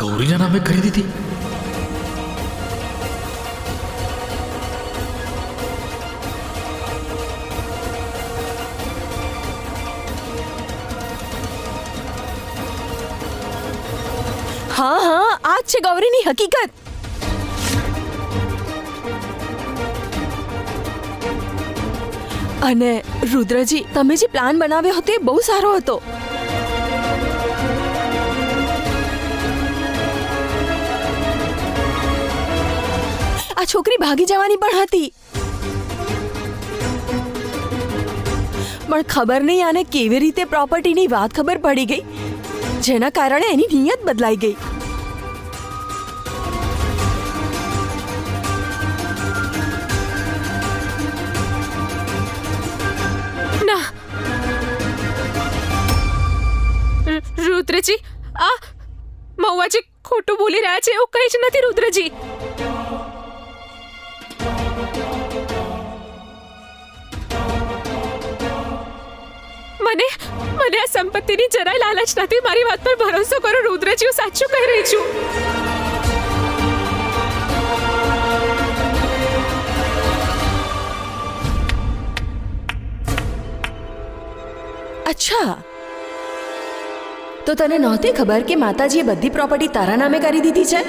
ગૌરીના નામે કરી દીધી? હા હા, આ જ છે ગૌરીની હકીકત. અને રુદ્રજી, તમે જે પ્લાન બનાવ્યો હતો એ બહુ સારો હતો. આ છોકરી ભાગી જવાની પણ હતી, પણ ખબર નહીં આને કેવી રીતે પ્રોપર્ટીની વાત ખબર પડી ગઈ, જેના કારણે એની નિયત બદલાઈ ગઈ. ના રુદ્રજી, આ મહુવાજી ખોટું બોલી રહ્યા છે, એવું કંઈ જ નથી રુદ્રજી. મને આ સંપત્તિની જરાય લાલચ નથી. મારી વાત પર ભરોસો કરો રુદ્રજી, હું સાચું કહી રહી છું. અચ્છા, તો તને નહોતી ખબર કે માતાજીએ બધી પ્રોપર્ટી તારા નામે કરી દીધી છે?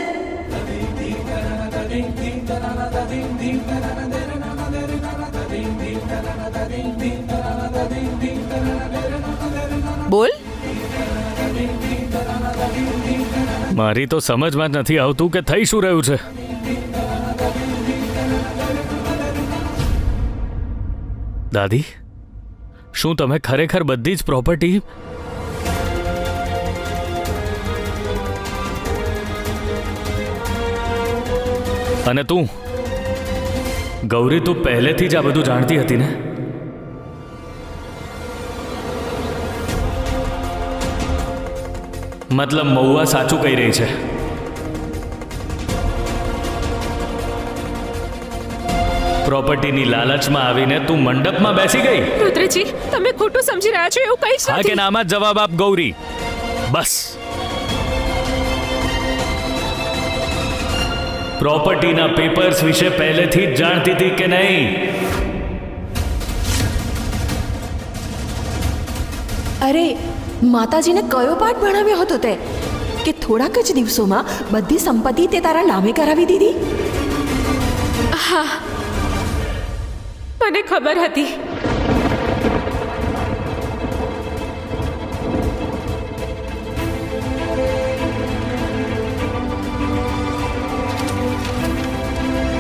બોલ. મારી તો સમજમાં જ નથી આવતું કે થઈ શું રહ્યું છે. દાદી, શું તમે ખરેખર બધી જ પ્રોપર્ટી? અને તું ગૌરી, તું પહેલેથી જ આ બધું જાણતી હતી ને? મતલબ મહુવા સાચું કહી રહી છે. પ્રોપર્ટીની લાલચમાં આવીને તું મંડપમાં બેસી ગઈ. રુદ્રજી, તમે ખોટું સમજી રહ્યા છો, એવું કંઈ જ હા કે નથી. નામાં જ જવાબ આપ ગૌરી. બસ. પ્રોપર્ટીના પેપર્સ વિશે પહેલેથી જ જાણતી હતી કે નહીં? અરે, માતાજીને કયો પાઠ ભણાવ્યો હતો તે કે થોડાક જ દિવસોમાં બધી સંપત્તિ તે તારા નામે કરાવી દીધી? હા, મને ખબર હતી.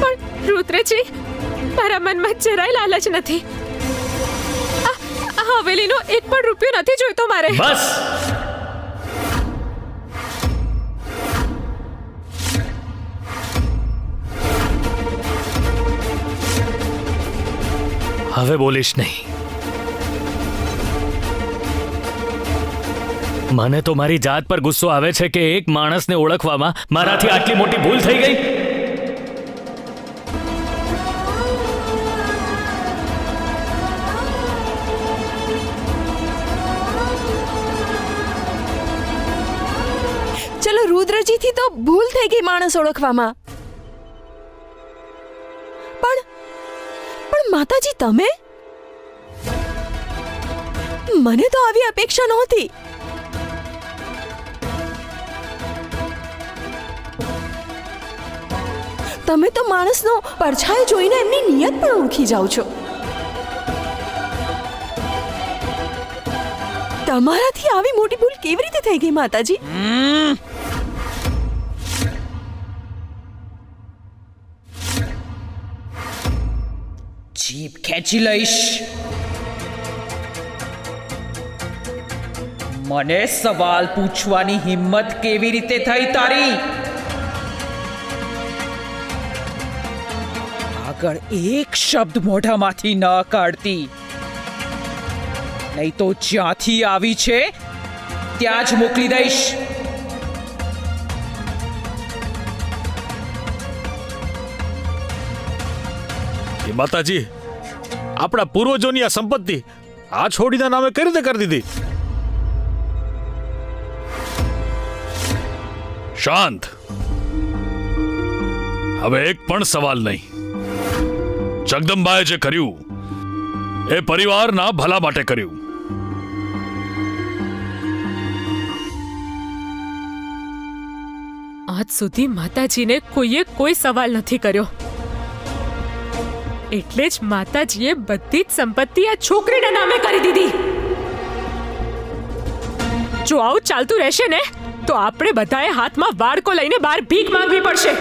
પણ રુદ્રજી, મારા મનમાં જરાય લાલચ નથી. આ હવેલીનો એક પણ રૂપિયો નથી જોઈતો મારે. બસ. હવે બોલીશ નહીં. મને તો મારી જાત પર ગુસ્સો આવે છે કે એક માણસને ઓળખવામાં મારાથી આટલી મોટી ભૂલ થઈ ગઈ. ચલો, રુદ્રજીથી તો ભૂલ થઈ ગઈ માણસ ઓળખવામાં, પણ માતાજી, તમે? મને તો આવી અપેક્ષા નહોતી. તમે તો માણસનો પડછાયો જોઈને એમની નિયત પણ ઓળખી જાઓ છો. તમારાથી આવી મોટી ભૂલ કેવી રીતે થઈ ગઈ માતાજી? જીભ ખેંચી લઈશ. મને સવાલ પૂછવાની હિંમત કેવી રીતે થઈ તારી? આગળ એક શબ્દ મોઢામાંથી ન કાઢતી, નહીં તો જ્યાંથી આવી છે ત્યાં જ મોકલી દઈશ. માતાજી, આપણા પૂર્વજોની આ સંપત્તિ આ છોડીના નામે કઈ રીતે કરી દીધી? શાંત. હવે એક પણ સવાલ નહીં. જગદંબાએ જે કર્યું એ પરિવારના ભલા માટે કર્યું. આજ સુધી માતાજીને કોઈએ કોઈ સવાલ નથી કર્યો, એટલે જ માતાજીએ બધી જ સંપત્તિ આ છોકરીના નામે કરી દીધી. જો આવું ચાલતું રહેશે ને તો આપણે બધાએ હાથમાં વાડકો લઈને બહાર ભીખ માંગવી પડશે.